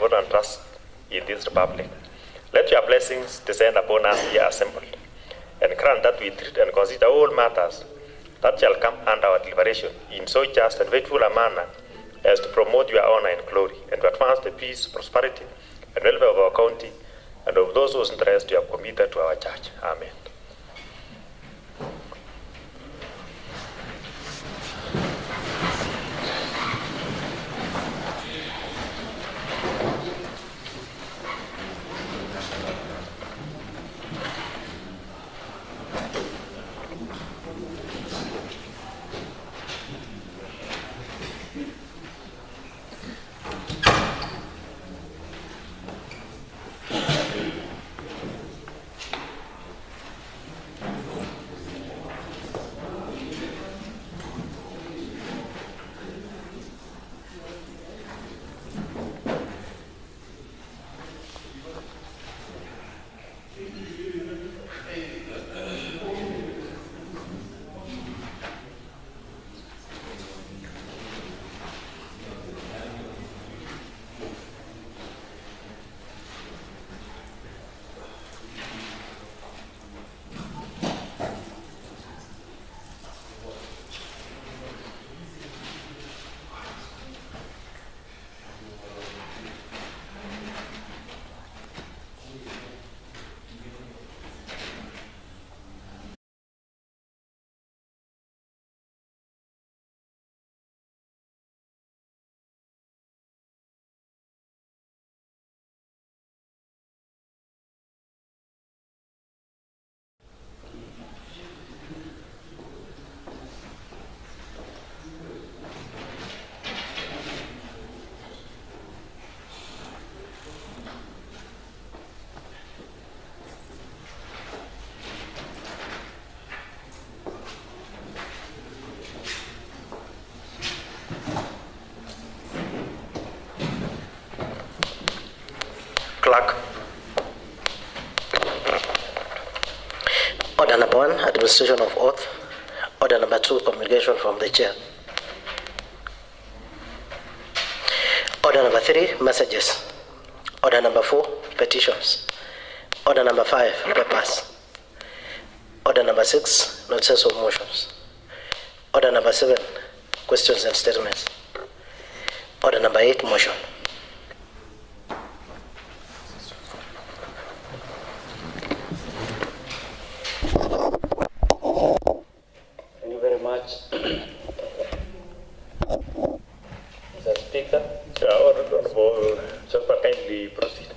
important trust in this republic. Let your blessings descend upon us here assembled, and grant that we treat and consider all matters that shall come under our deliberation in so just and faithful a manner as to promote your honor and glory, and to advance the peace, prosperity, and welfare of our county and of those whose interests you have committed to our church. Amen. Clerk. Order number 1, administration of oath. Order number 2, communication from the chair. Order number 3, messages. Order number 4, petitions. Order number 5, papers. Order number 6, notices of motions. Order number 7, questions and statements. Order number 8, motion. Mr. Speaker, Honorable Chopper, kindly proceed.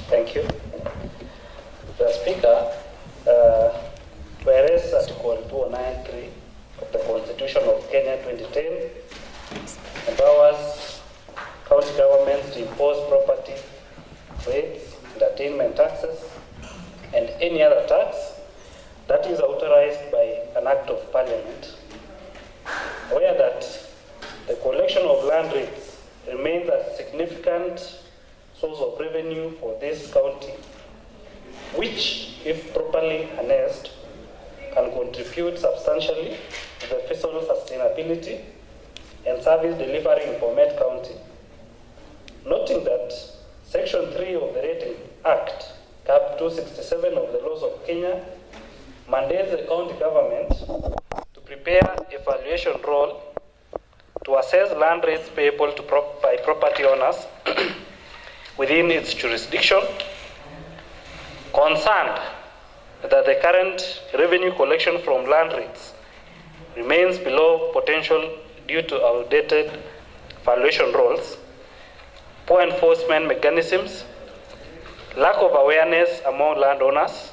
Thank you. Mr. Speaker, whereas Article 293 of the Constitution of Kenya 2010 empowers county governments to impose property rates, entertainment taxes, and any other tax that is authorized by an act of parliament, where that the collection of land rates remains a significant source of revenue for this county, which, if properly harnessed, can contribute substantially to the fiscal sustainability and service delivery in Bomet County. Noting that Section 3 of the Rating Act, Cap 267 of the Laws of Kenya, mandates the county government to prepare evaluation roll to assess land rates payable to by property owners within its jurisdiction, concerned that the current revenue collection from land rates remains below potential due to outdated valuation rolls, poor enforcement mechanisms, lack of awareness among landowners,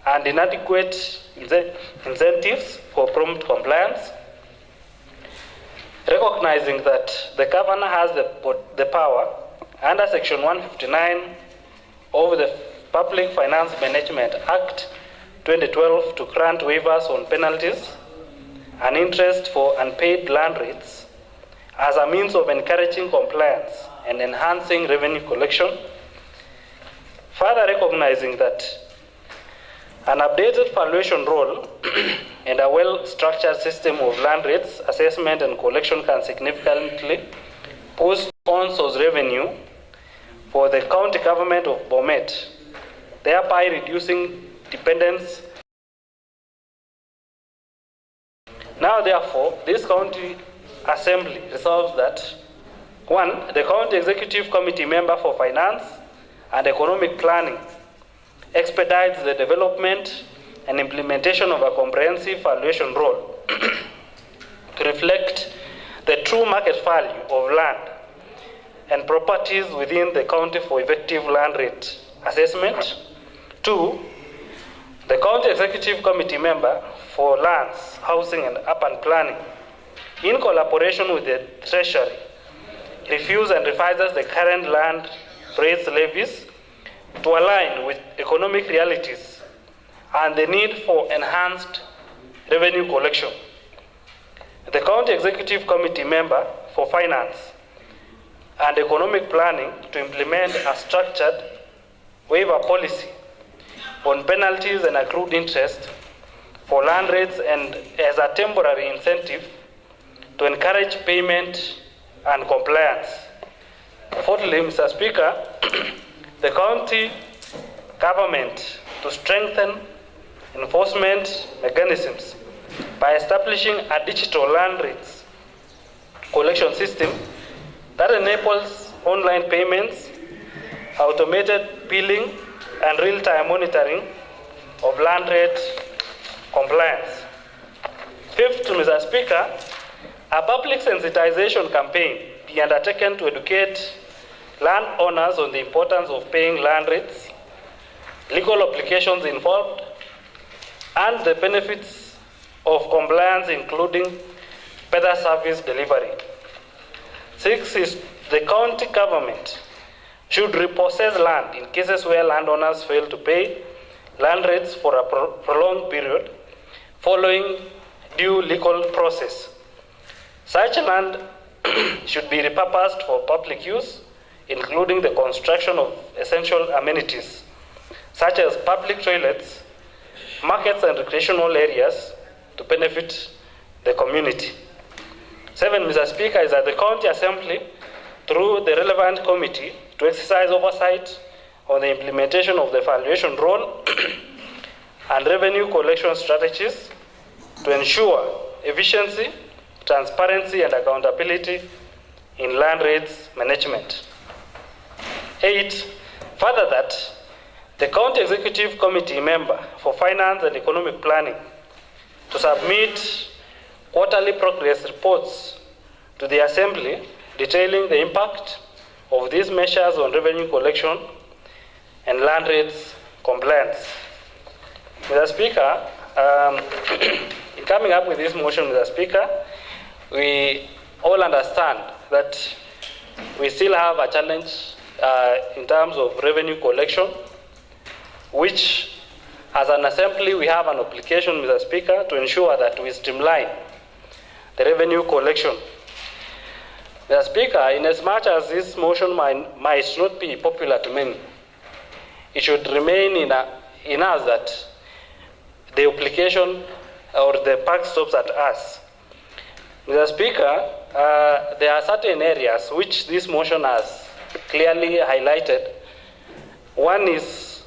and inadequate incentives for prompt compliance. Recognizing that the governor has the power under Section 159 of the Public Finance Management Act 2012 to grant waivers on penalties and interest for unpaid land rates as a means of encouraging compliance and enhancing revenue collection. Further recognizing that an updated valuation roll and a well-structured system of land rates assessment and collection can significantly boost on-source revenue for the county government of Bomet, thereby reducing dependence. Now, therefore, this county assembly resolves that 1. The county executive committee member for finance and economic planning expedites the development and implementation of a comprehensive valuation role to reflect the true market value of land and properties within the county for effective land rate assessment. 2. The county executive committee member for lands, housing and urban planning, in collaboration with the treasury, reviews and revises the current land rates levies to align with economic realities and the need for enhanced revenue collection. The county executive committee member for finance and economic planning to implement a structured waiver policy on penalties and accrued interest for land rates and as a temporary incentive to encourage payment and compliance. Fourthly, Mr. Speaker, the county government to strengthen enforcement mechanisms by establishing a digital land rates collection system that enables online payments, automated billing, and real-time monitoring of land rate compliance. Fifth, Mr. Speaker, a public sensitization campaign be undertaken to educate landowners on the importance of paying land rates, legal obligations involved, and the benefits of compliance, including better service delivery. 6 is the county government should repossess land in cases where landowners fail to pay land rates for a prolonged period following due legal process. Such land should be repurposed for public use, including the construction of essential amenities, such as public toilets, markets and recreational areas to benefit the community. 7, Mr. Speaker, is that the County Assembly, through the relevant committee, to exercise oversight on the implementation of the valuation role and revenue collection strategies to ensure efficiency, transparency, and accountability in land rates management. 8, further that the County Executive Committee member for Finance and Economic Planning to submit quarterly progress reports to the Assembly detailing the impact of these measures on revenue collection and land rates compliance. Mr. Speaker, in coming up with this motion, Mr. Speaker, we all understand that we still have a challenge in terms of revenue collection, which as an assembly we have an obligation, Mr. Speaker, to ensure that we streamline the revenue collection. Mr. Speaker, in as much as this motion might not be popular to many, it should remain in us that the application or the buck stops at us. Mr. Speaker, there are certain areas which this motion has clearly highlighted. One is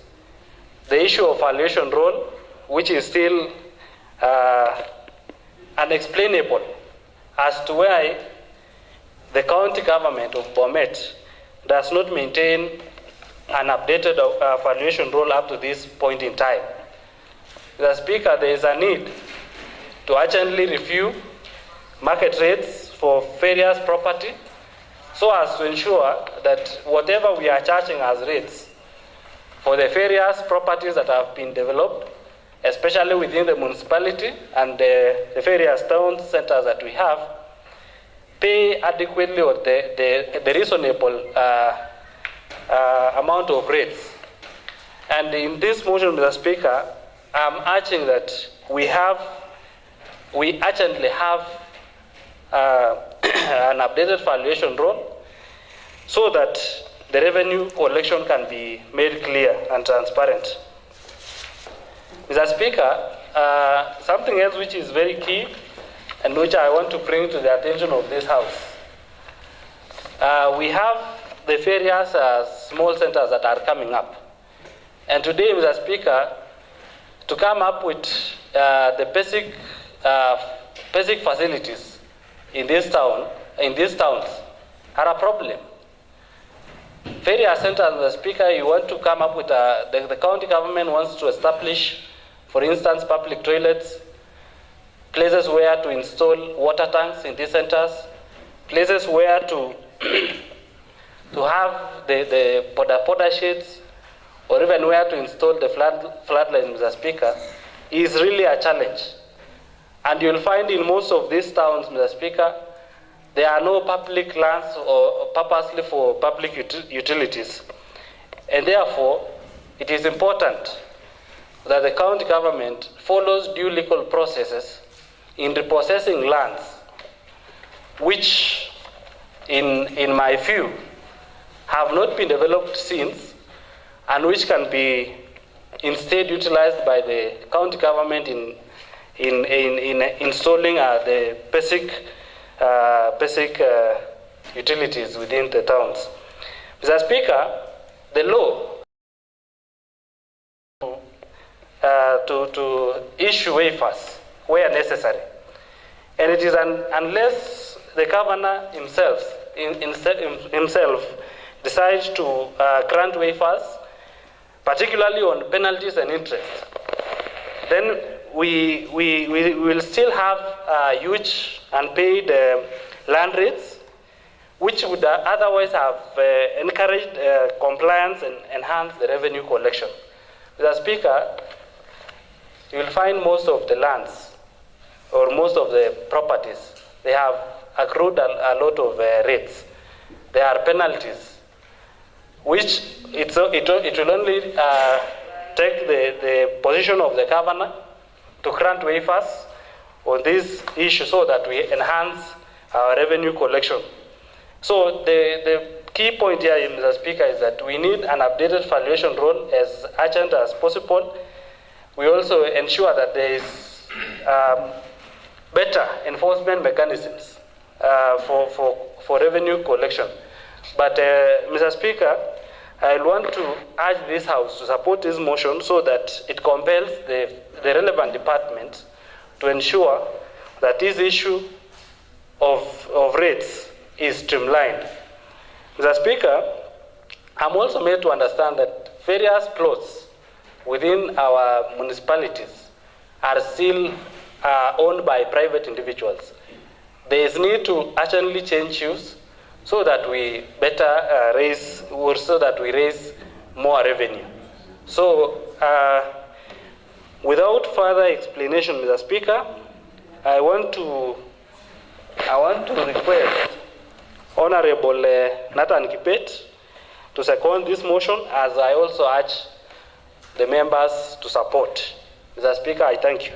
the issue of valuation role, which is still unexplainable as to why the county government of Bomet does not maintain an updated valuation role up to this point in time. Mr. Speaker, there is a need to urgently review market rates for various property so as to ensure that whatever we are charging as rates for the various properties that have been developed, especially within the municipality and the various town centers that we have, pay adequately or the reasonable amount of rates. And in this motion, Mr. Speaker, I'm urging that we urgently have an updated valuation role so that the revenue collection can be made clear and transparent. Mr. Speaker, something else which is very key and which I want to bring to the attention of this House. we have the various small centers that are coming up. And today, Mr. Speaker, to come up with the basic facilities in these towns are a problem. Various centers, Mr. Speaker, you want to come up with the county government wants to establish, for instance, public toilets, places where to install water tanks in these centers, places where to have the poda sheds, or even where to install the floodlines, Mr. Speaker, is really a challenge. And you'll find in most of these towns, Mr. Speaker, there are no public lands or purposely for public utilities. And therefore, it is important that the county government follows due legal processes in repossessing lands, which, in my view, have not been developed since, and which can be instead utilized by the county government in installing the basic utilities within the towns. Mr. Speaker, the law to issue waivers where necessary, and it is unless the governor himself decides to grant waivers, particularly on penalties and interest, then we will still have huge unpaid land rates, which would otherwise have encouraged compliance and enhanced the revenue collection. Mr. Speaker, you will find most of the lands or most of the properties, they have accrued a lot of rates. There are penalties, which it will only take the position of the governor to grant waivers on this issue so that we enhance our revenue collection. So the key point here, Mr. Speaker, is that we need an updated valuation rule as urgent as possible. We also ensure that there is better enforcement mechanisms for revenue collection. But Mr. Speaker, I want to urge this House to support this motion so that it compels the relevant departments to ensure that this issue of rates is streamlined. Mr. Speaker, I'm also made to understand that various plots within our municipalities are still owned by private individuals. There is need to urgently change use so that we better raise more revenue. So, without further explanation, Mr. Speaker, I want to request Honorable Nathan Kibet to second this motion, as I also urge the members to support. Mr. Speaker, I thank you.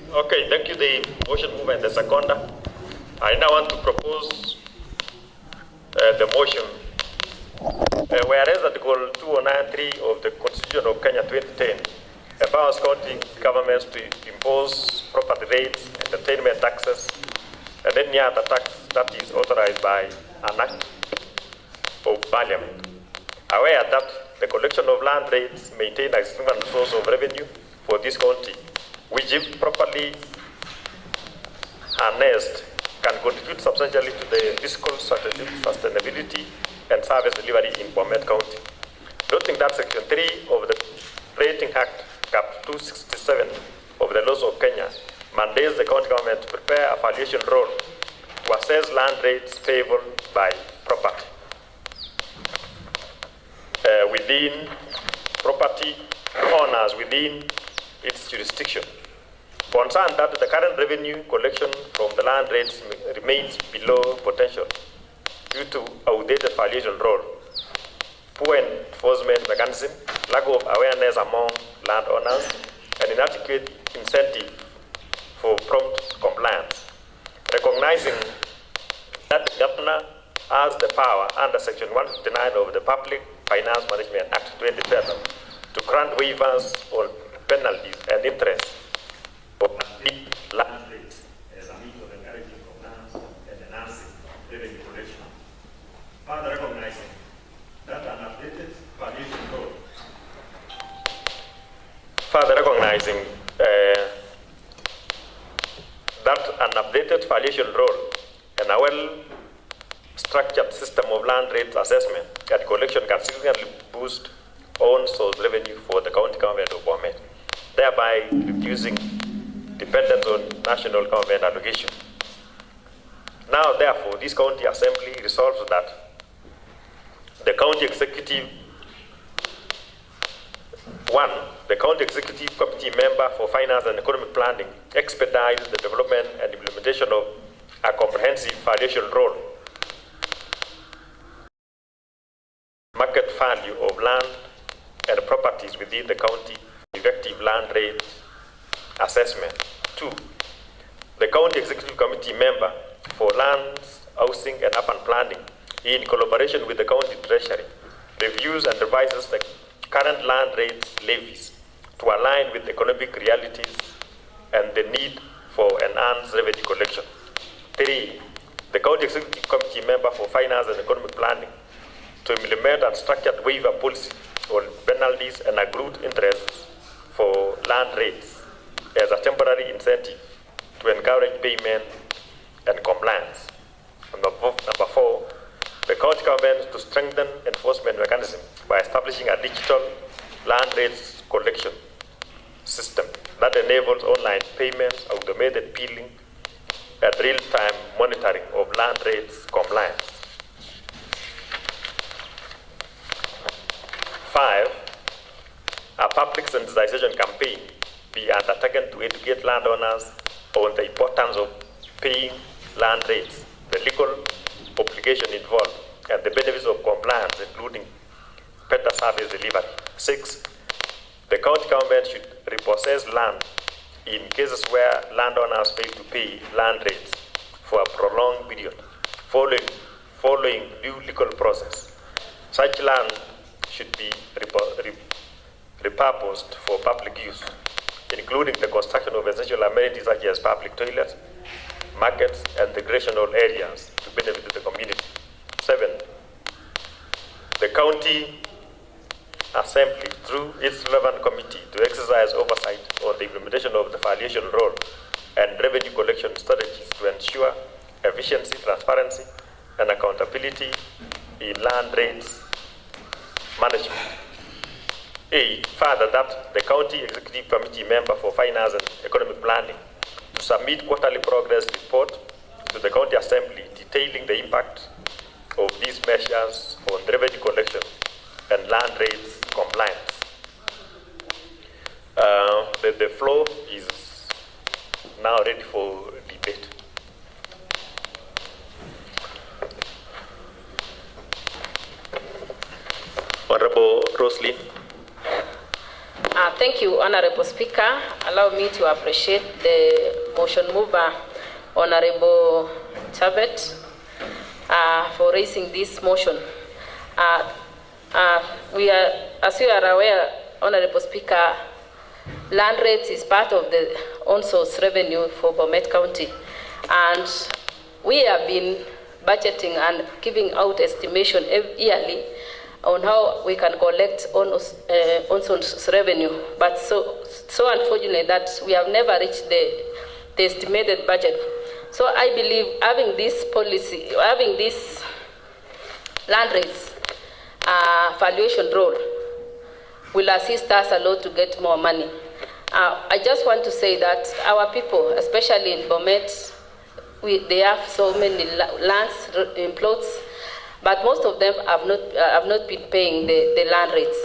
Okay, thank you, the motion mover and the seconder. I now want to propose the motion. Whereas Article 2093 of the Constitution of Kenya 2010 empowers county governments to impose property rates, entertainment taxes, and any other tax that is authorized by an act of parliament. Aware that the collection of land rates maintain a significant source of revenue for this county, which if properly harnessed can contribute substantially to the fiscal sustainability and service delivery in Bomet County. Noting that Section 3 of the Rating Act, Cap 267 of the laws of Kenya mandates the county government to prepare a valuation roll to assess land rates payable by property within property owners within its jurisdiction. Concerned that the current revenue collection from the land rates remains below potential due to outdated valuation roll, poor enforcement mechanism, lack of awareness among landowners, and inadequate incentive for prompt compliance. Recognizing that the governor has the power under Section 159 of the Public Finance Management Act 2012 to grant waivers on penalties and interest for big land rates as a means of encouraging compliance and enhancing revenue collection. Further recognizing that an updated valuation role. Further recognizing that an updated valuation role and a well-structured system of land rate assessment and collection can significantly boost own-source revenue for the county government of Bomet, thereby reducing dependence on national government allocation. Now, therefore, this county assembly resolves that the county executive, the county executive committee member for finance and economic planning expedites the development and implementation of a comprehensive valuation role, market value of land and properties within the county, effective land rate assessment. 2, the county executive committee member for lands, housing, and urban planning, in collaboration with the county treasury, reviews and revises the current land rates levies to align with economic realities and the need for enhanced revenue collection. 3, the county executive committee member for finance and economic planning to implement a structured waiver policy on penalties and accrued interest for land rates as a temporary incentive to encourage payment and compliance. Number 4, the county government to strengthen enforcement mechanism by establishing a digital land rates collection system that enables online payments, automated billing, and real-time monitoring of land rates compliance. 5, a public sensitization campaign be undertaken to educate landowners on the importance of paying land rates, the legal obligation involved, and the benefits of compliance, including better service delivery. 6, the county government should repossess land in cases where landowners fail to pay land rates for a prolonged period, following due legal process. Such land should be repurposed for public use, including the construction of essential amenities such as public toilets, markets, and recreational areas to benefit the community. 7, the county assembly, through its relevant committee, to exercise oversight on the implementation of the valuation role and revenue collection strategies to ensure efficiency, transparency, and accountability in land rates management. 8, further, that the county executive committee member for finance and economic planning to submit quarterly progress report to the county assembly detailing the impact of these measures on revenue collection and land rates compliance. The floor is now ready for debate. Honorable Roslyn. Thank you, Honorable Speaker. Allow me to appreciate the motion mover, Honorable Chabet, for raising this motion. As you are aware, Honorable Speaker, land rates is part of the on-source revenue for Bomet County, and we have been budgeting and giving out estimation yearly on how we can collect on-source revenue, but so unfortunately that we have never reached the estimated budget. So I believe having this policy, having this land rates valuation role will assist us a lot to get more money. I just want to say that our people, especially in Bomet, they have so many lands in plots, but most of them have not been paying the land rates.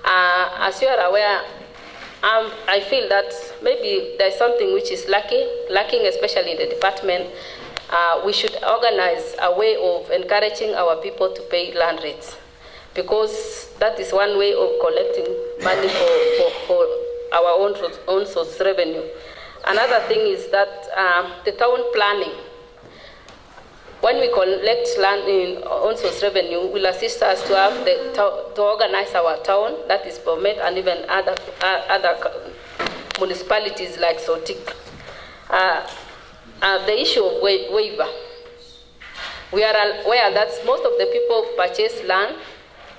As you are aware, I feel that maybe there's something which is lacking, especially in the department. We should organize a way of encouraging our people to pay land rates. because that is one way of collecting money for our own source revenue. Another thing is that the town planning, when we collect land in own source revenue, will assist us to have to organize our town, that is Bomet, and even other municipalities like Sotik. The issue of waiver. We are aware that most of the people purchase land,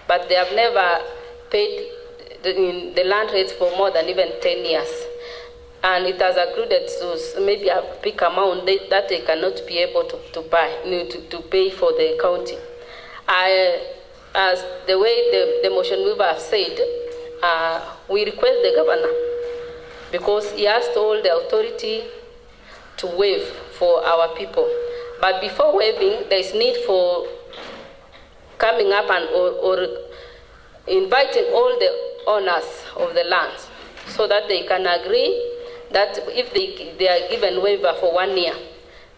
but they have never paid the land rates for more than even 10 years. And it has accrued to maybe a big amount that they cannot be able to pay for the county. As the way the motion mover said, we request the governor, because he has told the authority to waive for our people. But before waiving, there is need for coming up and or inviting all the owners of the lands so that they can agree that if they are given waiver for 1 year,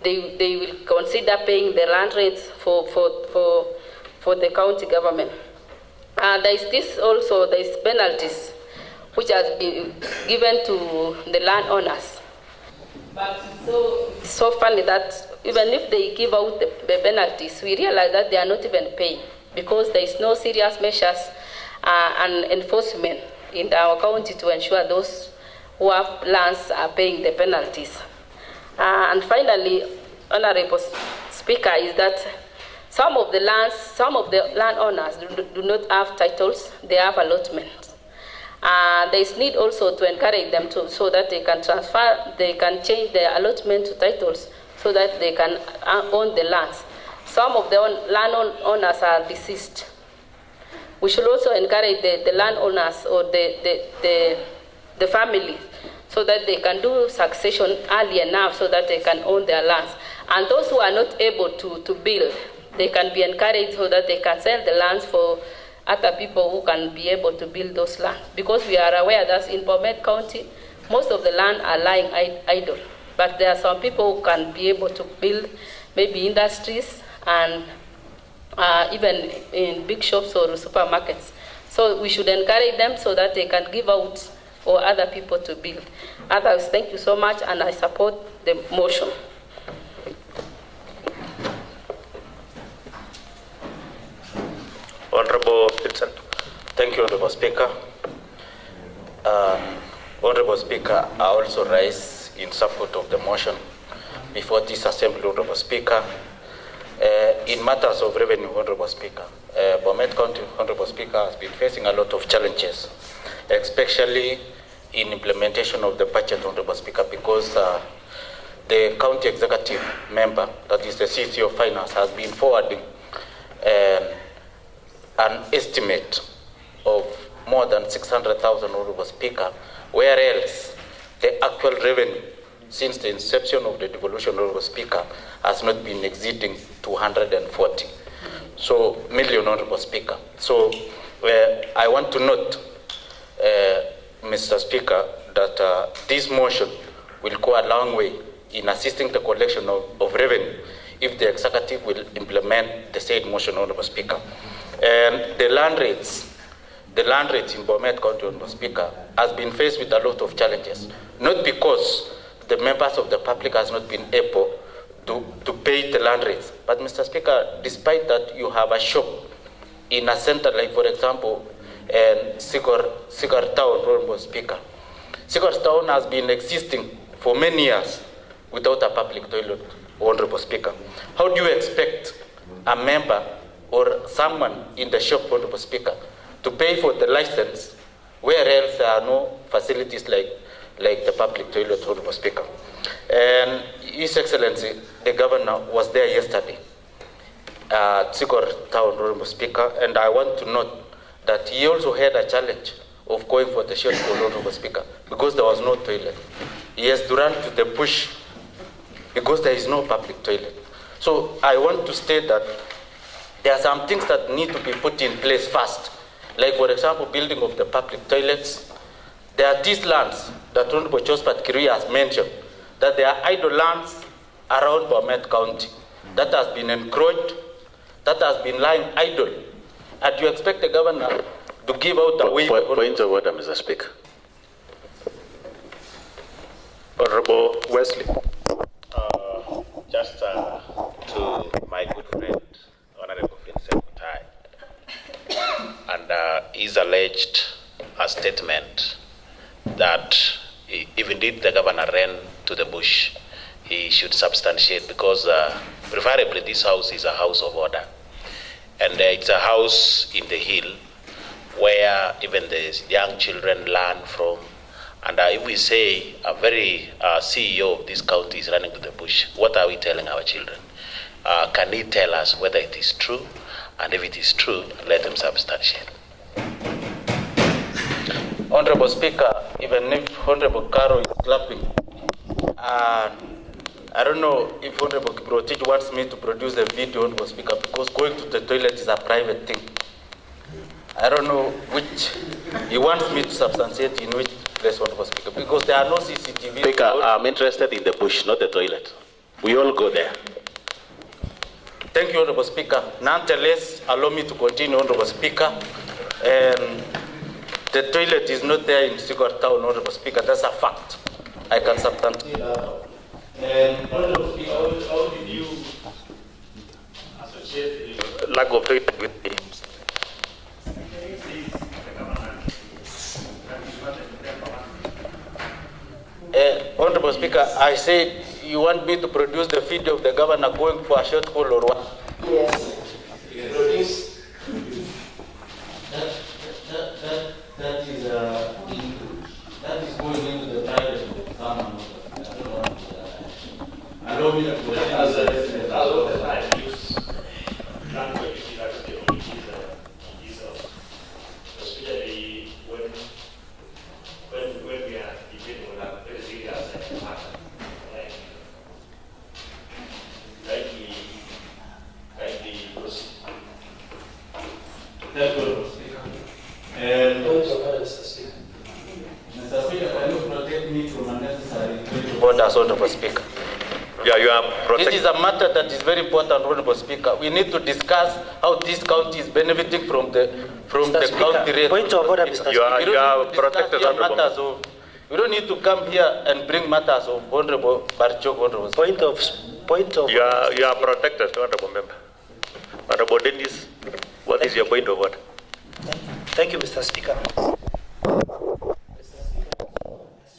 they will consider paying the land rates for the county government. There is this also, there is penalties which has been given to the landowners. But it's so funny that even if they give out the penalties, we realize that they are not even paying, because there is no serious measures and enforcement in our county to ensure those who have lands are paying the penalties. And finally, Honorable Speaker, is that some of the landowners do not have titles, they have allotments. There is need also to encourage them so that they can they can change their allotment to titles so that they can own the lands. Some of the landowners are deceased. We should also encourage the landowners or the family so that they can do succession early enough so that they can own their lands. And those who are not able to build, they can be encouraged so that they can sell the lands for other people who can be able to build those lands. Because we are aware that in Bomet County, most of the land are lying idle. But there are some people who can be able to build maybe industries and even in big shops or supermarkets. So we should encourage them so that they can give out for other people to build. Others, thank you so much, and I support the motion. Honorable Vincent. Thank you, Honorable Speaker. Honorable Speaker, I also rise in support of the motion before this Assembly, Honorable Speaker. In matters of revenue, Honorable Speaker, Bomet County, Honorable Speaker, has been facing a lot of challenges, especially in implementation of the budget, Honorable Speaker, because the county executive member, that is the CC of Finance, has been forwarding an estimate of more than 600,000, Honorable Speaker, whereas the actual revenue since the inception of the devolution, Honorable Speaker, has not been exceeding 240 million, Honorable Speaker. So I want to note, Mr. Speaker, that this motion will go a long way in assisting the collection of revenue if the executive will implement the said motion, Honorable Speaker. And the land rates in Bomet County, Honorable Speaker, has been faced with a lot of challenges, not because the members of the public has not been able to pay the land rates. But, Mr. Speaker, despite that, you have a shop in a center, like, for example, Sigor Town, Honorable Speaker. Sigor Town has been existing for many years without a public toilet, Honorable Speaker. How do you expect a member or someone in the shop, Honorable Speaker, to pay for the license, where else there are no facilities like the public toilet, Honorable Speaker? And His Excellency, the Governor, was there yesterday at Sigor Town, Honorable Speaker, and I want to note that he also had a challenge of going for the shelter, Honorable Speaker, because there was no toilet. He has to run to the bush because there is no public toilet. So I want to state that there are some things that need to be put in place first, like, for example, building of the public toilets. There are these lands that Honorable Josephat Kirui has mentioned, that there are idle lands around Bomet County that has been encroached, that has been lying idle. And you expect the governor to give out the way. Point of order, Mr. Speaker. Honorable Wesley. Just to my good friend, Honorable Vincent Mutai, and he's alleged a statement that if indeed the governor ran to the bush, he should substantiate, because preferably this house is a house of order. And it's a house in the hill where even the young children learn from. And if we say a very CEO of this county is running to the bush, what are we telling our children? Can he tell us whether it is true? And if it is true, let him substantiate. Honorable Speaker, even if Honorable Caro is clapping, I don't know if Honorable Kiprotich wants me to produce the video, Honorable Speaker, because going to the toilet is a private thing. I don't know which he wants me to substantiate in which place, Honorable Speaker, because there are no CCTV. Speaker, I'm interested in the bush, not the toilet. We all go there. Thank you, Honorable Speaker. Nonetheless, allow me to continue, Honorable Speaker. The toilet is not there in Sigurd Town, Honorable Speaker. That's a fact. I can substantiate that. And Honorable Speaker, how did you associate the Lack of toilet with the Honorable Speaker, I said you want me to produce the video of the governor going for a short call or what? Yes. Produce. That is going into the private of someone. Allow me to as of the time use language especially when we are dealing with a very serious matter like the proceed. Thank you, Mr. Speaker. And Mr. Speaker, can you protect me from unnecessary orders, Honorable Speaker? Yeah, you are protected. This is a matter that is very important, Honorable Speaker. We need to discuss how this county is benefiting from the county rate. Point of order, Mr. You are protected, Honorable. We don't need to come here and bring matters of Honorable Barchok, Honorable Speaker. Point of You are protected, Honorable Member. Honorable Dennis, what is your point of order? Thank you, Mr. Speaker. Mr. Speaker,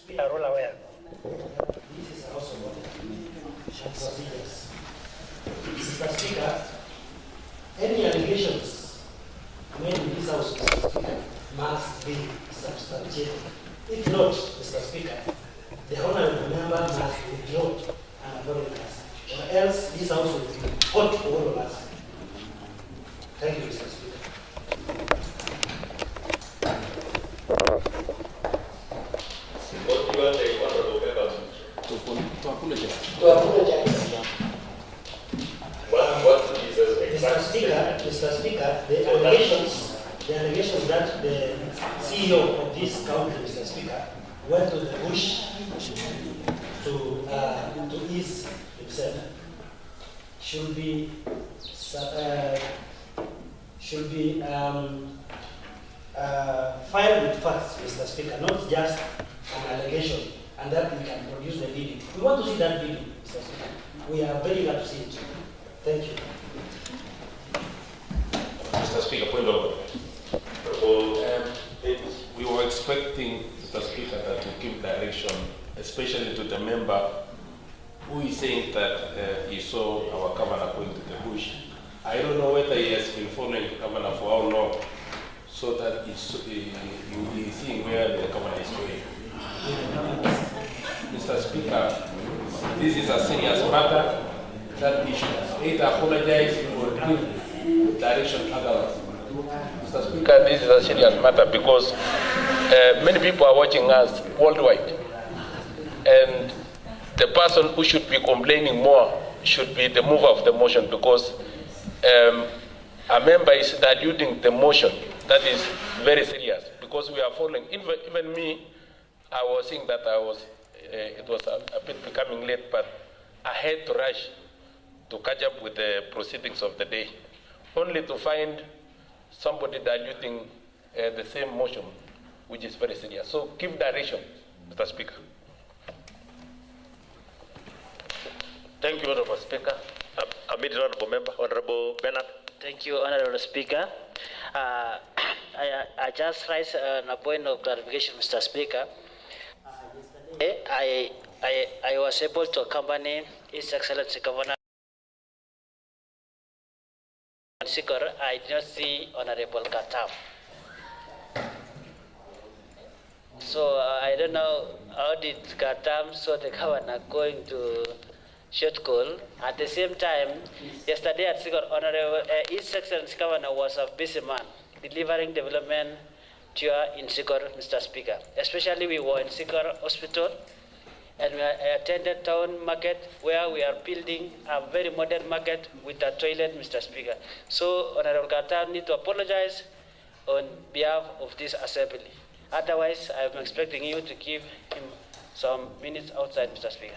we are all aware. This is also procedures. Mr. Speaker, any allegations made in this house, Mr. Speaker, must be substantiated. If not, Mr. Speaker, the honorable member must withdraw and apologize, or else this house will be hot for all of us. Thank you, Mr. Speaker. What do you want the honorable member To apologize. What is the exact Mr. Speaker, the allegations that the CEO of this country, Mr. Speaker, went to the bush to ease himself should be filed with facts, Mr. Speaker, not just an allegation, and that we can produce the video. We want to see that video, Mr. Speaker. We are very glad to see it. Thank you. Mr. Speaker, point of order. We were expecting, Mr. Speaker, that to give direction, especially to the member who is saying that he saw our governor going to the bush. I don't know whether he has been following the governor for how long, so that he will be seeing where the governor is going. Mr. Speaker, this is a serious matter that we should either apologize or give direction otherwise. Mr. Speaker, This is a serious matter because many people are watching us worldwide, and the person who should be complaining more should be the mover of the motion, because a member is diluting the motion. That is very serious, because we are following. Even me, I was saying that it was a bit becoming late, but I had to rush to catch up with the proceedings of the day, only to find somebody diluting the same motion, which is very serious. So give direction, Mr. Speaker. Thank you, Honorable Speaker. Honorable Member, Honorable Bernard. Thank you, Honorable Speaker. I just raise a point of clarification, Mr. Speaker. I was able to accompany His Excellency Governor Sikor. I did not see Honorable Katam. So I don't know how did Katam saw the governor going to short call. At the same time, yesterday at Sikor, Honorable His Excellency Governor was a busy man delivering development tour in Sikor, Mr. Speaker. Especially we were in Sikor Hospital and we attended town market where we are building a very modern market with a toilet, Mr. Speaker. So Honorable Katam need to apologize on behalf of this assembly. Otherwise, I am expecting you to give him some minutes outside, Mr. Speaker.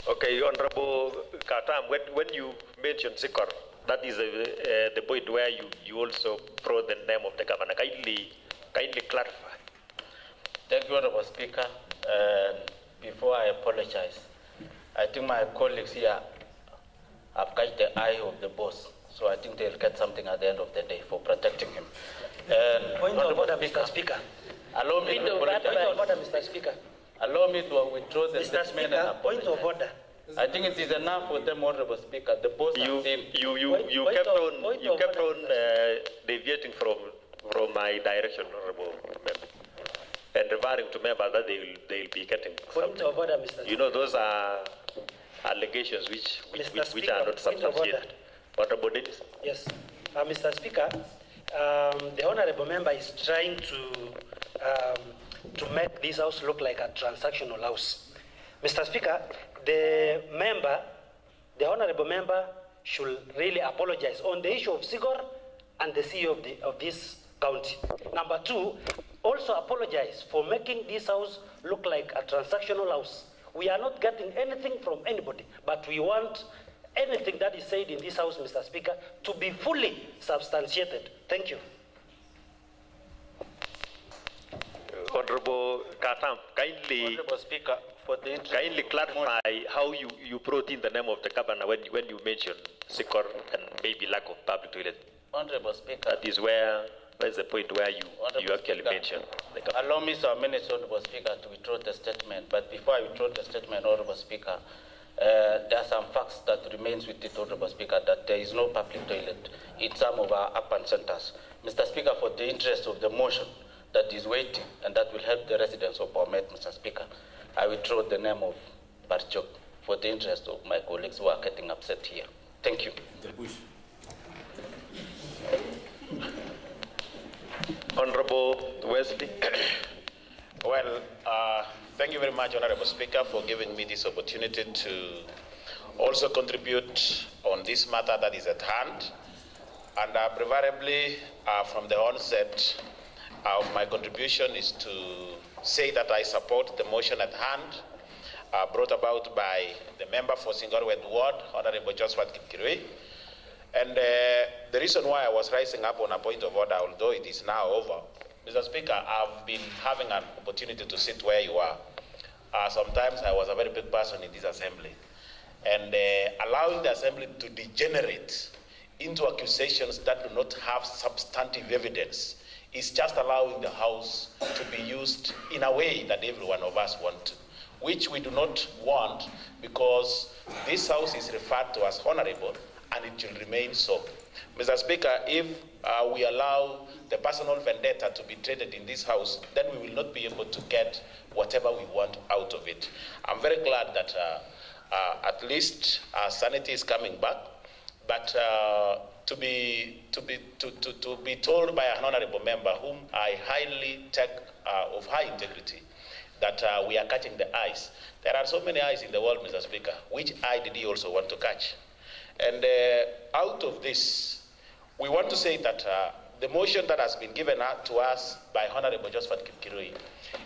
Okay, Honorable Katam, when you mentioned Sikor, that is the point where you also brought the name of the governor. Kindly clarify. Thank you, Honorable Speaker. Before I apologize, I think my colleagues here have caught the eye of the boss. So I think they'll get something at the end of the day for protecting him. Point of order, Mr. Speaker. Allow me to apologize. Point of order, Mr. Speaker. Allow me to withdraw the Mr. statement Speaker, and point of order. I think it is enough for them, Honorable Speaker. The boss You has kept on deviating from my direction, Honorable Member, and referring to members that they'll be getting Point something. of order, Mr. Speaker. You know, those are allegations which Speaker, are not point of order. substantiated. Honorable Dennis. Yes, Mr. Speaker, the honorable member is trying to make this house look like a transactional house. Mr. Speaker, the honorable member should really apologize on the issue of Sigor and the CEO of this county. Number two, also apologize for making this house look like a transactional house. We are not getting anything from anybody, but we want anything that is said in this house, Mr. Speaker, to be fully substantiated. Thank you. Honorable Katam, Honorable Speaker, for the kindly clarify how you brought in the name of the governor when you mentioned Sikor and maybe lack of public toilet. Honorable Speaker. That is where's the point where you actually mentioned the governor. Allow me some minutes, Honorable Speaker, to withdraw the statement. But before I withdraw the statement, Honorable Speaker, there are some facts that remains with it, Honorable Speaker, that there is no public toilet in some of our urban centers. Mr. Speaker, for the interest of the motion that is waiting and that will help the residents of Bomet, Mr. Speaker, I withdraw the name of Barchok for the interest of my colleagues who are getting upset here. Thank you. Honorable Wesley. Well, thank you very much, Honorable Speaker, for giving me this opportunity to also contribute on this matter that is at hand. And preferably, from the onset of my contribution is to say that I support the motion at hand, brought about by the member for Singorwed Ward, Honorable Joshua Kipkirui. And the reason why I was rising up on a point of order, although it is now over, Mr. Speaker, I've been having an opportunity to sit where you are. Sometimes I was a very big person in this assembly. And allowing the assembly to degenerate into accusations that do not have substantive evidence is just allowing the House to be used in a way that every one of us want to, which we do not want, because this House is referred to as honorable and it will remain so. Mr. Speaker, if we allow the personal vendetta to be traded in this House, then we will not be able to get whatever we want out of it. I'm very glad that at least sanity is coming back, but to be told by an honorable member whom I highly take of high integrity that we are catching the eyes. There are so many eyes in the world, Mr. Speaker. Which eye did he also want to catch? And out of this, we want to say that the motion that has been given to us by Honorable Josephat Kipkirui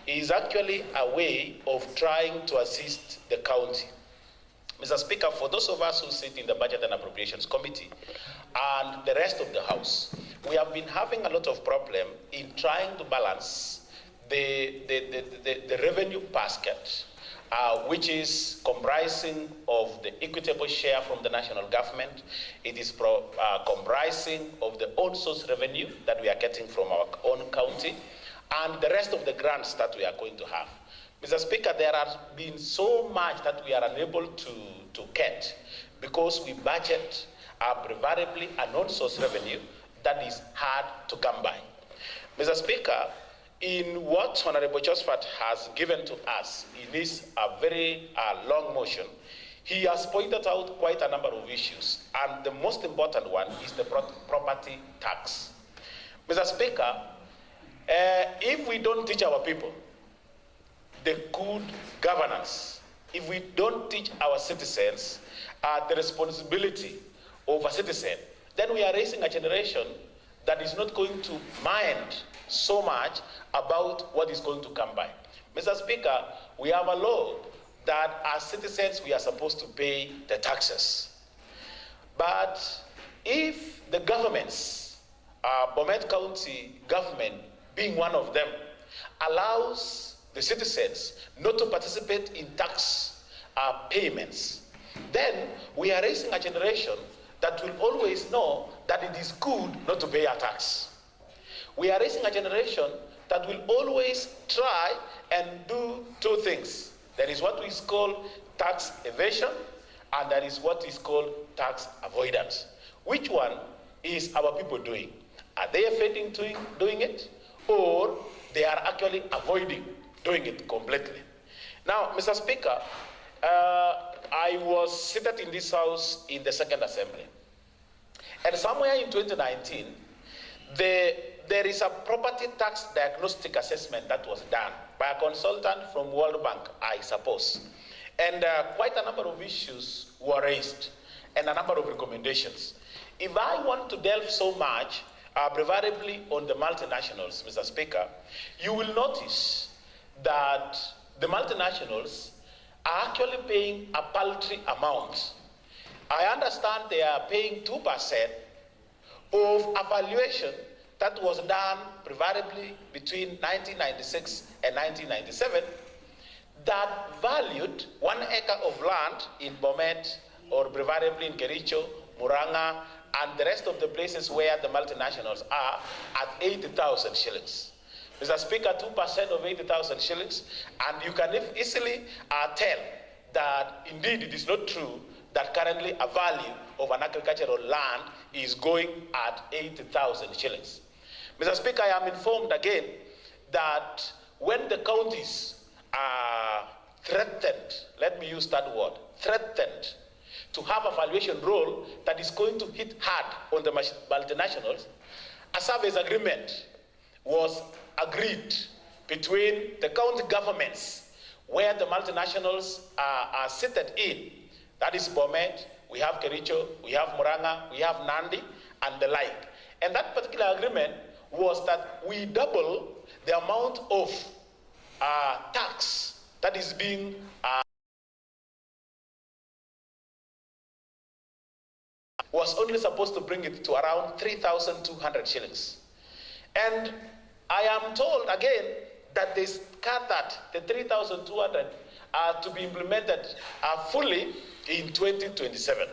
is actually a way of trying to assist the county. Mr. Speaker, for those of us who sit in the Budget and Appropriations Committee and the rest of the House, we have been having a lot of problem in trying to balance the revenue basket, which is comprising of the equitable share from the national government. It is comprising of the own source revenue that we are getting from our own county, and the rest of the grants that we are going to have. Mr. Speaker, there has been so much that we are unable to get because we budget invariably a non-source revenue that is hard to come by. Mr. Speaker, in what Honorable Josephat has given to us in this very long motion, he has pointed out quite a number of issues, and the most important one is the property tax. Mr. Speaker, if we don't teach our people the good governance, if we don't teach our citizens the responsibility of a citizen, then we are raising a generation that is not going to mind so much about what is going to come by. Mr. Speaker, we have a law that as citizens we are supposed to pay the taxes. But if the governments, Bomet County government being one of them, allows the citizens not to participate in tax payments, then we are raising a generation that will always know that it is good not to pay a tax. We are raising a generation that will always try and do two things. There is what we call tax evasion, and there is what is called tax avoidance. Which one is our people doing? Are they evading doing it, or they are actually avoiding doing it completely? Now, Mr. Speaker, I was seated in this House in the Second Assembly, and somewhere in 2019, there is a property tax diagnostic assessment that was done by a consultant from World Bank, I suppose. And quite a number of issues were raised and a number of recommendations. If I want to delve so much, preferably on the multinationals, Mr. Speaker, you will notice that the multinationals are actually paying a paltry amount. I understand they are paying 2% of a valuation that was done preferably between 1996 and 1997 that valued 1 acre of land in Bomet, or preferably in Kericho, Muranga, and the rest of the places where the multinationals are, at 80,000 shillings. Mr. Speaker, 2% of 80,000 shillings, and you can easily tell that indeed it is not true that currently a value of an agricultural land is going at 80,000 shillings. Mr. Speaker, I am informed again that when the counties are threatened, let me use that word, threatened to have a valuation role that is going to hit hard on the multinationals, a service agreement was agreed between the county governments where the multinationals are seated in. That is Bomet, we have Kericho, we have Muranga, we have Nandi, and the like. And that particular agreement was that we double the amount of tax that is being was only supposed to bring it to around 3,200 shillings. And I am told again that they cut that, the 3,200 to be implemented fully in 2027.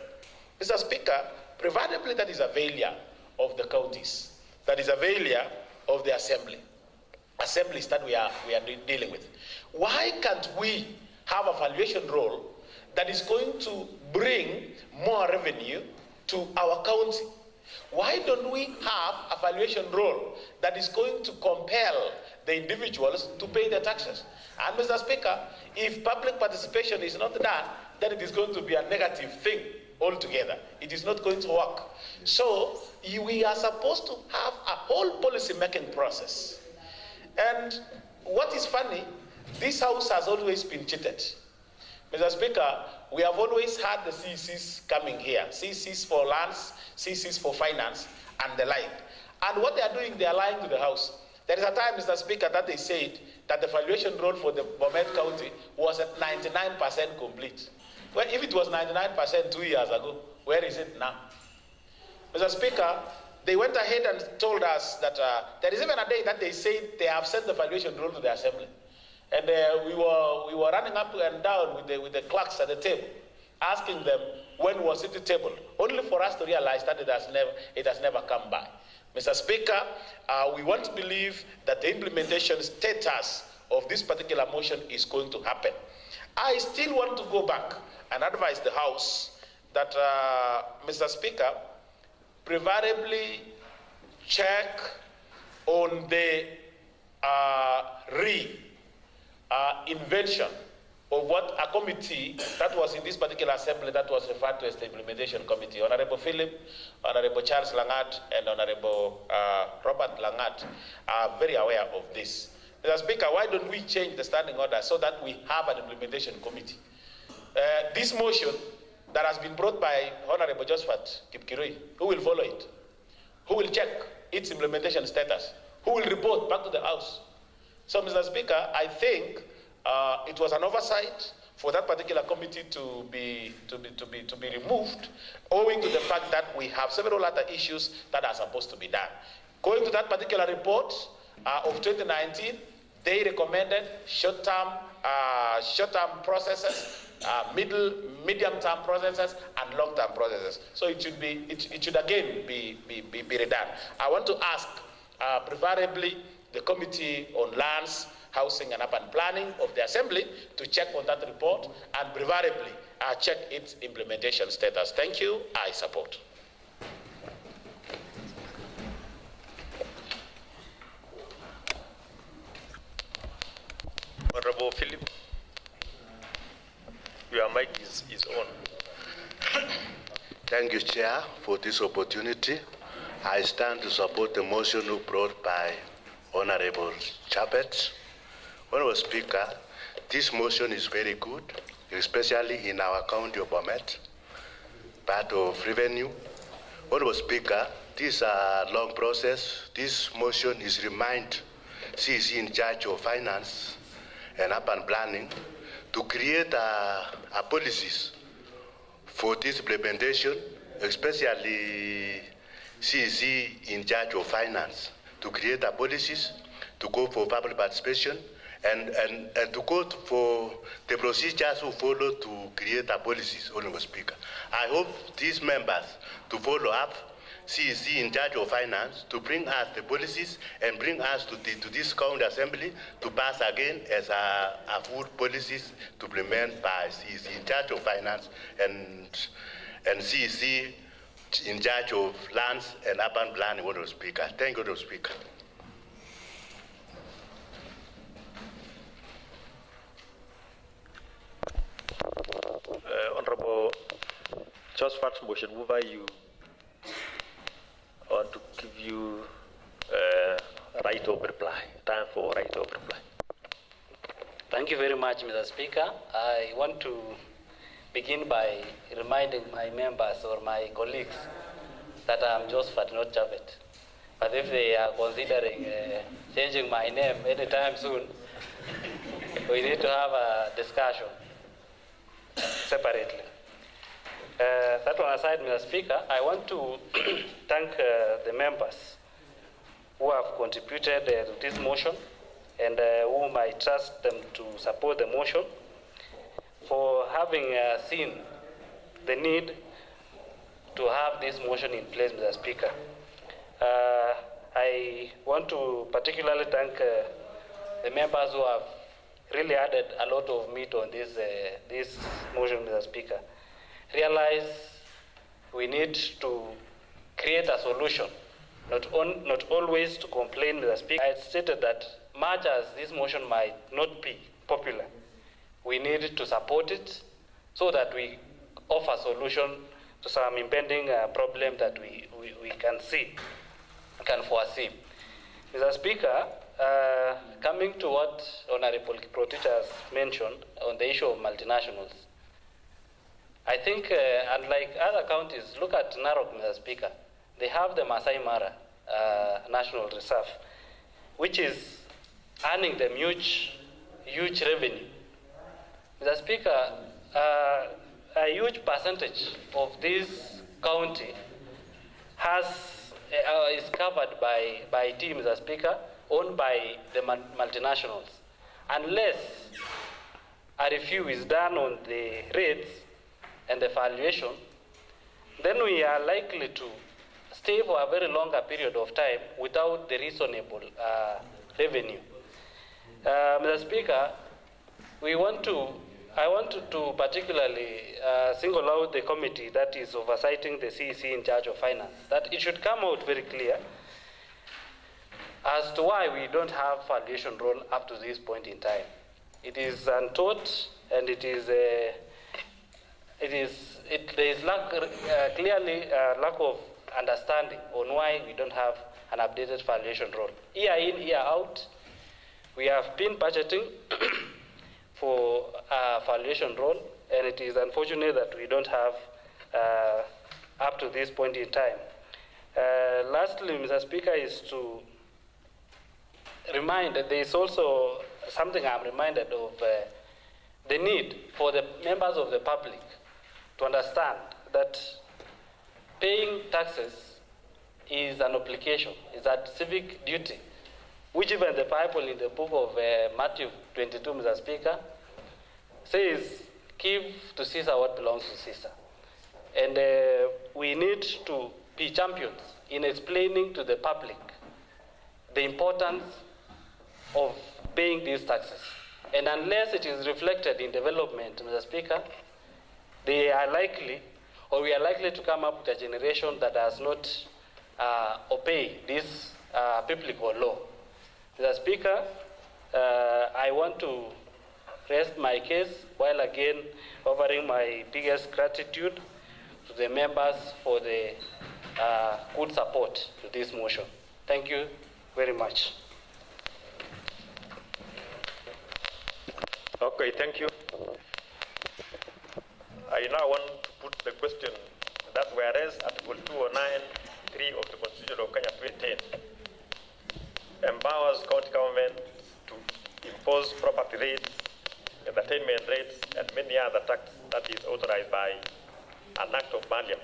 Mr. Speaker, preferably that is a failure of the counties. That is a failure of the assemblies that we are dealing with. Why can't we have a valuation role that is going to bring more revenue to our county? Why don't we have a valuation role that is going to compel the individuals to pay their taxes? And Mr. Speaker, if public participation is not done, then it is going to be a negative thing altogether. It is not going to work. So we are supposed to have a whole policy-making process. And what is funny, this House has always been cheated. Mr. Speaker, we have always had the CCs coming here, CCs for lands, CCs for finance, and the like. And what they are doing, they are lying to the House. There is a time, Mr. Speaker, that they said that the valuation role for the Bomet County was at 99% complete. Well, if it was 99% 2 years ago, where is it now? Mr. Speaker, they went ahead and told us that there is even a day that they said they have sent the valuation rule to the assembly. And we were running up and down with the clerks at the table, asking them when was it tabled, only for us to realize that it has never come by. Mr. Speaker, we want to believe that the implementation status of this particular motion is going to happen. I still want to go back and advise the House that, Mr. Speaker, preferably check on the invention of what a committee that was in this particular assembly that was referred to as the implementation committee. Honorable Philip, Honorable Charles Langat, and Honorable Robert Langat are very aware of this. Mr. Speaker, why don't we change the standing order so that we have an implementation committee? This motion that has been brought by Honorable Josephat Kipkirui, who will follow it? Who will check its implementation status? Who will report back to the House? So, Mr. Speaker, I think it was an oversight for that particular committee to be removed, owing to the fact that we have several other issues that are supposed to be done. Going to that particular report of 2019, they recommended short-term processes, medium-term processes, and long-term processes. So it should again be redone. I want to ask, preferably, the Committee on Lands, Housing and Urban Planning of the Assembly to check on that report and preferably check its implementation status. Thank you. I support. Honorable Philip, your mic is on. Thank you, Chair, for this opportunity. I stand to support the motion brought by Honorable Chapet. Honorable Speaker, this motion is very good, especially in our county of Bomet, part of revenue. Honorable Speaker, this is a long process. This motion is remind CEC in charge of finance and urban planning to create a policies for this implementation, especially CEC in charge of finance, to create a policies, to go for public participation, and to go for the procedures to follow to create a policies, Honorable Speaker. I hope these members to follow up CEC in charge of finance to bring us the policies and bring us to this county assembly to pass again as a full policies to implement by CEC in charge of finance and CEC in charge of lands and urban planning, Honorable Speaker. Thank you, Honorable Speaker. Honorable Josephat motion mover, you I want to give you right of reply. Time for right of reply. Thank you very much, Mr. Speaker. I want to begin by reminding my members or my colleagues that I'm Josephat, not Javed. But if they are considering changing my name anytime soon, we need to have a discussion separately. That one aside, Mr. Speaker, I want to thank the members who have contributed to this motion and whom I trust them to support the motion for having seen the need to have this motion in place, Mr. Speaker. I want to particularly thank the members who have really added a lot of meat on this motion, Mr. Speaker. Realize we need to create a solution, not always to complain, Mr. Speaker. I stated that much as this motion might not be popular, we need to support it so that we offer solution to some impending problem that we can foresee. Mr. Speaker, coming to what Honorable Kiprotich has mentioned on the issue of multinationals, I think, unlike other counties, look at Narok, Mr. Speaker. They have the Masai Mara National Reserve, which is earning them huge revenue. Mr. Speaker, a huge percentage of this county is covered by teams, as Speaker, owned by the multinationals. Unless a review is done on the rates and the valuation, then we are likely to stay for a very longer period of time without the reasonable revenue. Mr. Speaker, I want to particularly single out the committee that is oversighting the CEC in charge of finance, that it should come out very clear as to why we don't have valuation role up to this point in time. It is untaught, and there is clearly a lack of understanding on why we don't have an updated valuation role. Year in, year out, we have been budgeting for a valuation role, and it is unfortunate that we don't have up to this point in time. Lastly, Mr. Speaker, is to remind that there is also something I'm reminded of, the need for the members of the public to understand that paying taxes is an obligation, is a civic duty, which even the Bible in the book of Matthew 22, Mr. Speaker, says, give to Caesar what belongs to Caesar. And we need to be champions in explaining to the public the importance of paying these taxes. And unless it is reflected in development, Mr. Speaker, we are likely to come up with a generation that does not obey this biblical law. Mr. Speaker, I want to rest my case while again offering my biggest gratitude to the members for the good support to this motion. Thank you very much. Okay, thank you. I now want to put the question that whereas Article 209(3) of the Constitution of Kenya 2010 empowers county government to impose property rates, entertainment rates, and many other taxes that is authorized by an act of parliament.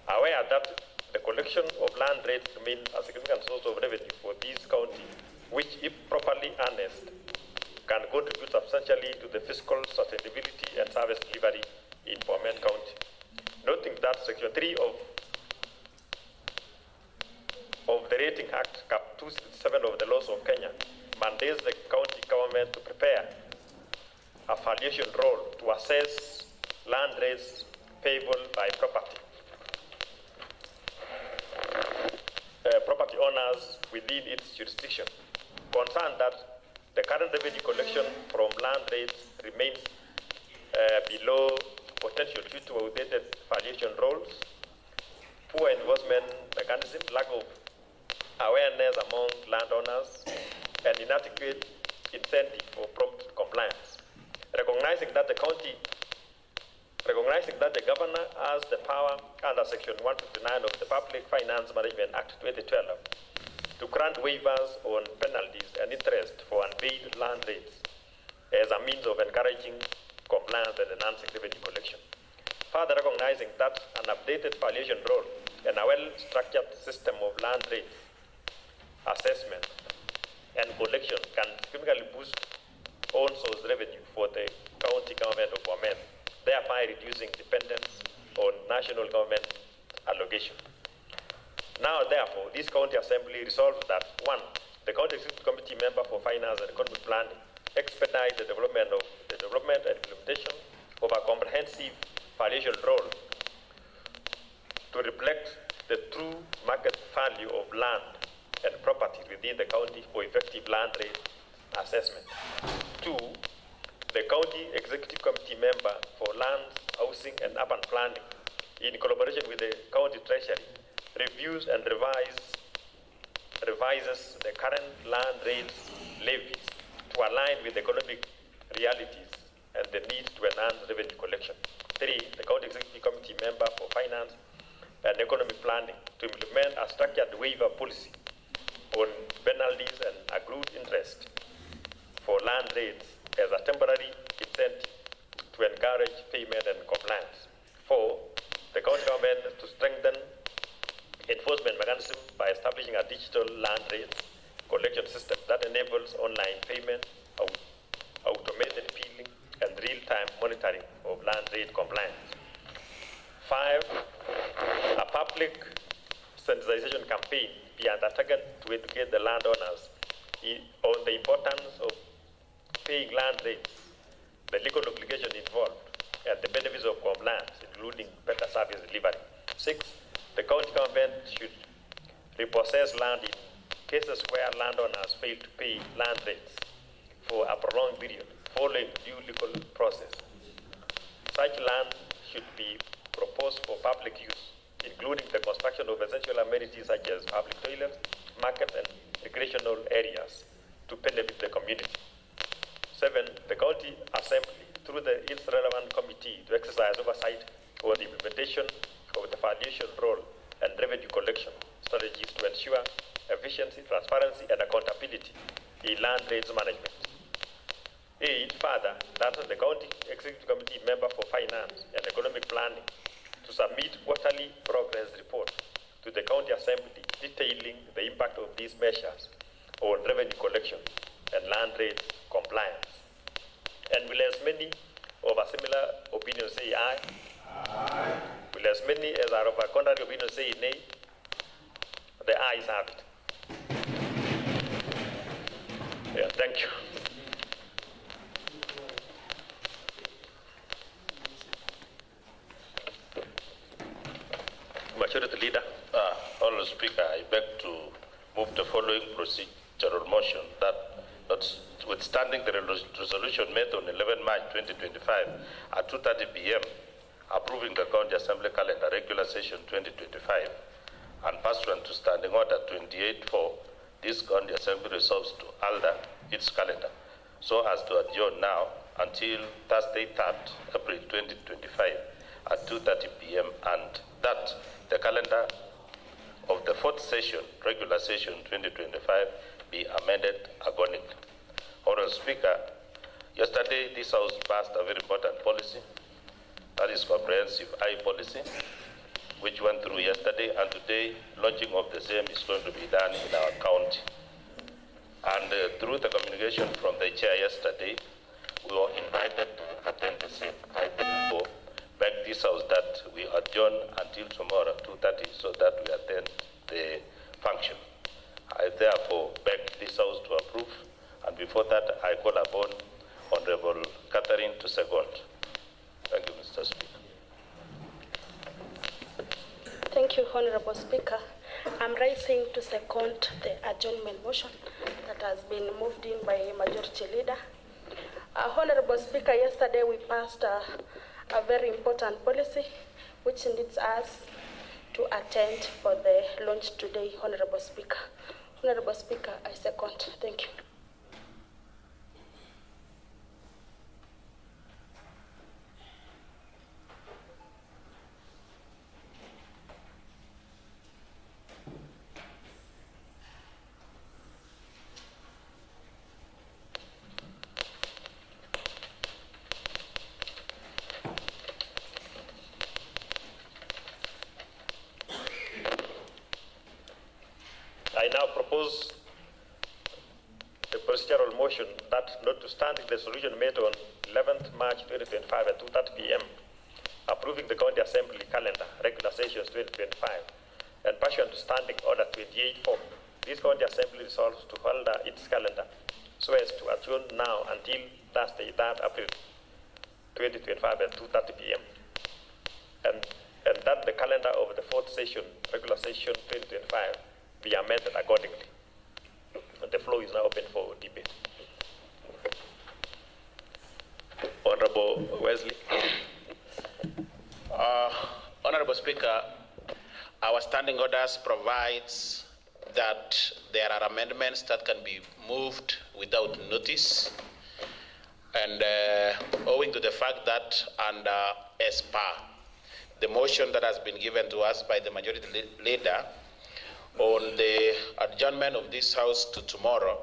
Aware that the collection of land rates remains a significant source of revenue for this county, which, if properly harnessed, can contribute substantially to the fiscal sustainability and service delivery in Bomet County. Noting that Section 3 of the Rating Act, Cap 267 of the laws of Kenya, mandates the county government to prepare a valuation roll to assess land rates payable by property owners within its jurisdiction. Concerned that the current revenue collection from land rates remains below potential due to outdated valuation rolls, poor enforcement mechanism, lack of awareness among landowners, and inadequate incentive for prompt compliance. Recognizing that the governor has the power under Section 159 of the Public Finance Management Act 2012 to grant waivers on penalties and interest for unpaid land rates as a means of encouraging compliance and enhancing revenue collection. Further recognizing that an updated valuation roll and a well-structured system of land rates assessment and collection can significantly boost own source revenue for the county government of Bomet, thereby reducing dependence on national government allocation. Now, therefore, this county assembly resolves that 1. The county executive committee member for finance and economic planning expedite the development and implementation of a comprehensive valuation roll to reflect the true market value of land and property within the county for effective land rate assessment. 2. The county executive committee member for land, housing, and urban planning, in collaboration with the county treasury, reviews and revises the current land rates levies to align with economic realities and the need to enhance revenue collection. 3. The county executive committee member for finance and economic planning to implement a structured waiver policy on penalties and accrued interest for land rates as a temporary incentive to encourage payment and compliance. 4, the county government to strengthen enforcement mechanism by establishing a digital land rates collection system that enables online payment, automated billing, and real-time monitoring of land rate compliance. 5, a public sensitization campaign be undertaken to educate the landowners on the importance of paying land rates, the legal obligation involved, and the benefits of compliance, including better service delivery. 6, the county government should repossess land in cases where landowners fail to pay land rates for a prolonged period following due legal process. Such land should be proposed for public use, including the construction of essential amenities such as public toilets, markets, and recreational areas to benefit the community. 7, the county assembly, through its relevant committee, to exercise oversight over the implementation of the valuation role and revenue collection strategies to ensure efficiency, transparency, and accountability in land rates management. 8, further, that the county executive committee member for finance and economic planning to submit quarterly progress report to the county assembly detailing the impact of these measures on revenue collection and land rates compliance. And will as many of a similar opinion say aye? Aye. Will as many as are of a contrary opinion say nay? The ayes have it. Yeah, thank you. Majority Leader. Honourable Speaker, I beg to move the following procedural motion that notwithstanding the resolution made on 11 March 2025 at 2:30 p.m. approving the County Assembly Calendar Regular Session 2025 and pursuant to Standing Order 28-4, this County Assembly resolves to alter its calendar so as to adjourn now until Thursday 3rd April 2025 at 2:30 p.m. and that the calendar of the 4th session, regular session 2025, be amended accordingly. Honourable Speaker, yesterday this House passed a very important policy, that is comprehensive eye policy, which went through yesterday, and today launching of the same is going to be done in our county. And through the communication from the chair yesterday, we were invited to attend the same. I therefore beg this House that we adjourn until tomorrow 2:30 so that we attend the function. I therefore beg this House to approve, and before that I call upon Honourable Catherine to second. Thank you, Mr. Speaker. Thank you, Honourable Speaker. I'm rising to second the adjournment motion that has been moved in by Majority Leader. Honourable Speaker, yesterday we passed a very important policy which needs us to attend for the launch today, Honourable Speaker. Honourable Speaker, I second. Thank you. I now propose a procedural motion that, notwithstanding the resolution made on 11th March 2025 at 2:30 p.m., approving the County Assembly calendar, regular sessions 2025, and pursuant to Standing Order 28-4, this County Assembly resolves to alter its calendar so as to adjourn now until Thursday, 3rd April 2025 at 2:30 p.m. And that the calendar of the 4th session, regular session 2025, be amended accordingly. The floor is now open for debate. Honourable Wesley. Honourable Speaker, our standing orders provides that there are amendments that can be moved without notice, and owing to the fact that under as per the motion that has been given to us by the Majority Leader on the adjournment of this House to tomorrow,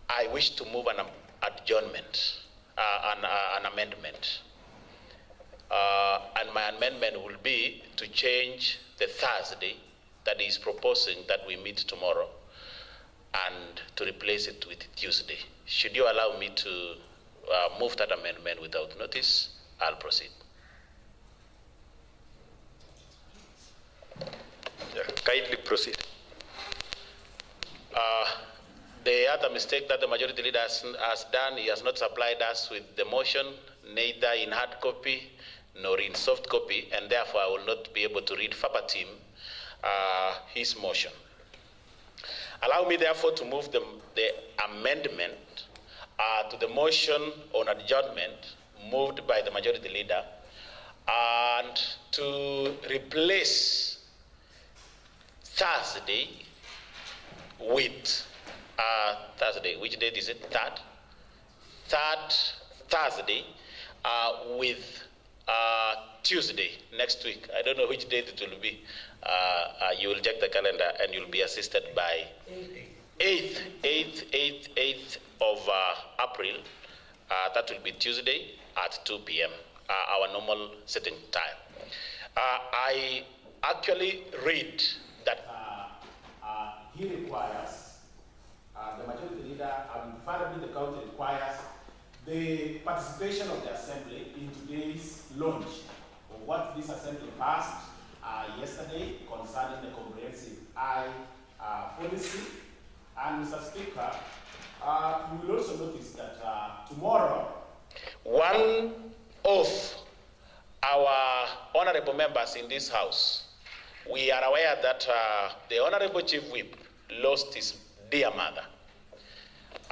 I wish to move an adjournment, an amendment. And my amendment will be to change the Thursday that is proposing that we meet tomorrow and to replace it with Tuesday. Should you allow me to move that amendment without notice, I'll proceed. Yeah, kindly proceed. The other mistake that the majority leader has done, he has not supplied us with the motion, neither in hard copy nor in soft copy, and therefore I will not be able to read verbatim his motion. Allow me therefore to move the amendment to the motion on adjournment moved by the majority leader, and to replace Thursday with Thursday, which date is it? Third Thursday with Tuesday next week. I don't know which date it will be. You will check the calendar and you'll be assisted by 8th of April. That will be Tuesday at 2 p.m., our normal sitting time. I actually read that he requires, the majority leader, and finally the county requires the participation of the assembly in today's launch of what this assembly passed yesterday concerning the comprehensive eye policy. And Mr. Speaker, you will also notice that tomorrow, one of our honorable members in this house, we are aware that the Honorable Chief Whip lost his dear mother.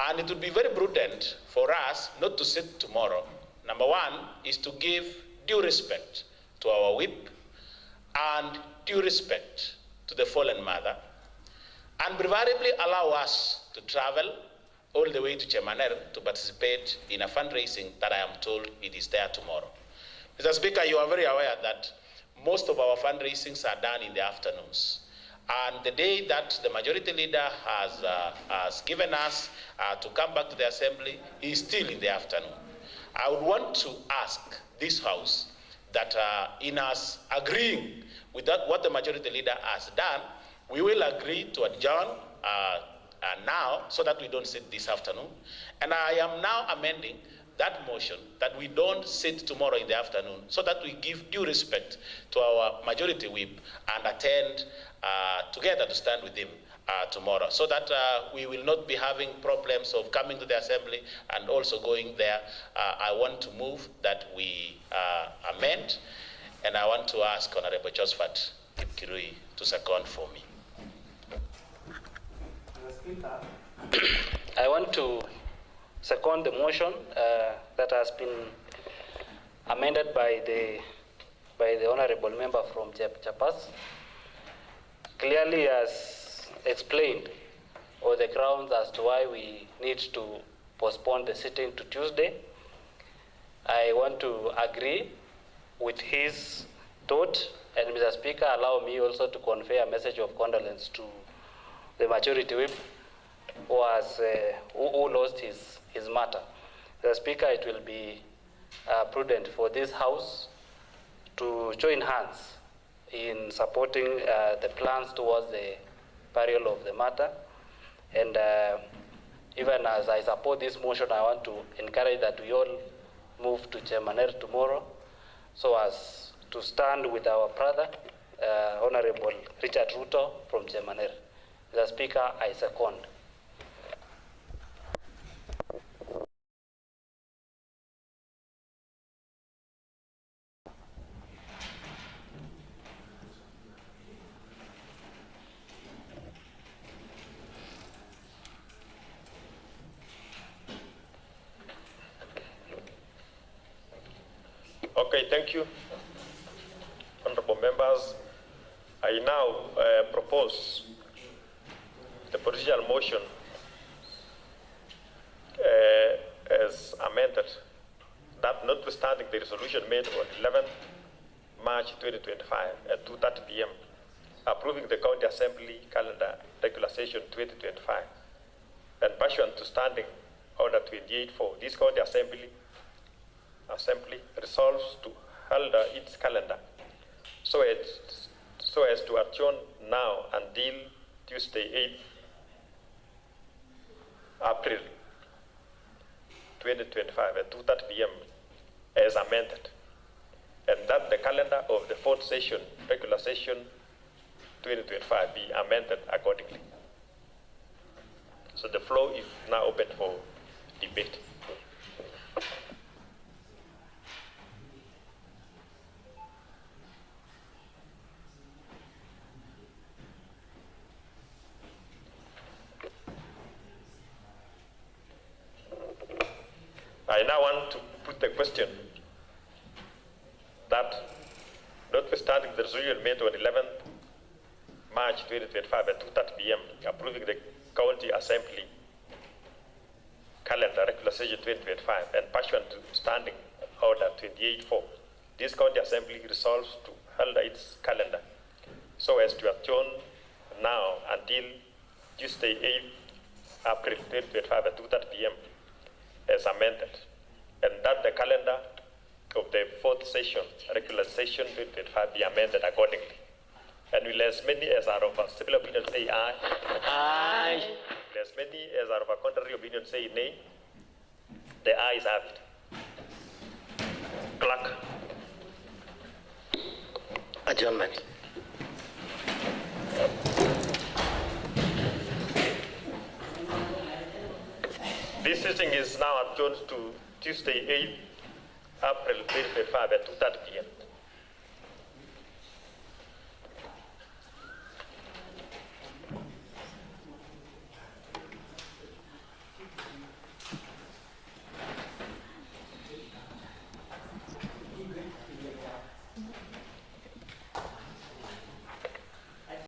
And it would be very prudent for us not to sit tomorrow. Number one is to give due respect to our whip and due respect to the fallen mother, and preferably allow us to travel all the way to Chemaner to participate in a fundraising that I am told it is there tomorrow. Mr. Speaker, you are very aware that most of our fundraisings are done in the afternoons. And the day that the majority leader has given us to come back to the assembly is still in the afternoon. I would want to ask this House that in us agreeing with what the majority leader has done, we will agree to adjourn now so that we don't sit this afternoon. And I am now amending that motion that we don't sit tomorrow in the afternoon so that we give due respect to our majority whip and attend together to stand with him tomorrow, so that we will not be having problems of coming to the assembly and also going there. I want to move that we amend, and I want to ask Honorable Josephat Kipkirui to second for me. I want to second the motion that has been amended by the honorable member from Chapas. Clearly has explained all the grounds as to why we need to postpone the sitting to Tuesday. I want to agree with his thought, and Mr. Speaker, allow me also to convey a message of condolence to the majority whip who lost his matter. Mr. Speaker, it will be prudent for this House to join hands in supporting the plans towards the burial of the matter. And even as I support this motion, I want to encourage that we all move to Chemaner tomorrow so as to stand with our brother, Honorable Richard Ruto from Chemaner. Mr. Speaker, I second. Okay, thank you. Honorable members, I now propose the procedural motion as amended, that notwithstanding the resolution made on 11th March 2025 at 2:30 p.m. approving the County Assembly calendar regular session 2025, and pursuant to Standing Order 28 for this County Assembly resolves to alter its calendar so as to adjourn now until Tuesday, 8th April 2025 at 2:30 p.m. as amended, and that the calendar of the fourth session, regular session 2025, be amended accordingly. So the floor is now open for debate. I now want to put the question that, notwithstanding the resolution made on 11th March 2025 at 2:30 p.m. approving the County Assembly calendar regular session 2025 and pursuant to Standing Order 28.4, this County Assembly resolves to alter its calendar so as to adjourn now until Tuesday, 8th April 2025 at 2:30 p.m. as amended, and that the calendar of the fourth session, regular session 2025, be amended accordingly. And will as many as are of a similar opinion say aye? Aye. Will as many as are of a contrary opinion say nay? The ayes have it. Clerk. Adjournment. This sitting is now adjourned to Tuesday, 8th April 2025 at 2:30 p.m.